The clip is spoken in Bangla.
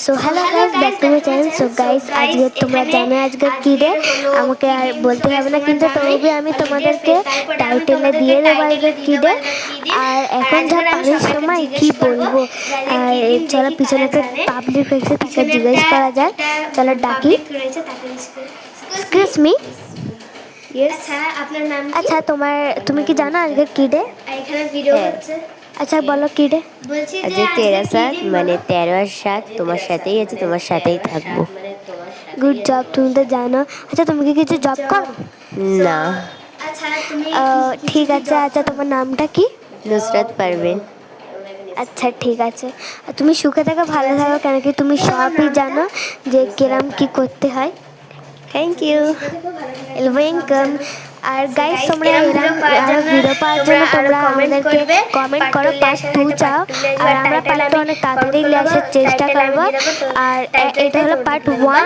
So hello guys, back to my channel. So guys, আজকে তোমরা জানো আজকে কী ডে, আমাকে আর বলতে হবে না, কিন্তু তবে আমি তোমাদেরকে টাইটেলে দিয়ে দেবো আজকে কী ডে। আর এখন যা পানির সময় কি বলবো, আর চলো পিছনেতে পাবলিক রয়েছে তাকে জিজ্ঞেস করা যাক। চলো ডাকি। Excuse me. আপনার নাম আচ্ছা, তুমি কি জানো আজকে কী ডে? এখানে ভিডিও হচ্ছে। আচ্ছা বলো কী ডে। বলছি যে আজকে 13/7 মানে 13/7 তোমার সাথেই আছে, তোমার সাথেই থাকবো। গুড জব, তুমি তো জানো। আচ্ছা তুমি কি কিছু জব করো? না। আচ্ছা তুমি ঠিক আছে। আচ্ছা তোমার নামটা কি? নুসরাত পারবেন। আচ্ছা ঠিক আছে। আর তুমি সুখে থাকো, ভালো থাকো, কেন কি তুমি সবই জানো যে কিরম কি করতে হয়। Thank you. ওয়েলকাম। আর গাইস, তোমরা এরকম আরো ভিডিও পাওয়ার জন্য তোমরা আমাদেরকে কমেন্ট করো পার্ট 2 চাও, আর আমরা পার্ট 2 অনেক তাড়াতাড়ি নিয়ে আসার চেষ্টা করবো। আর এটা হলো পার্ট 1।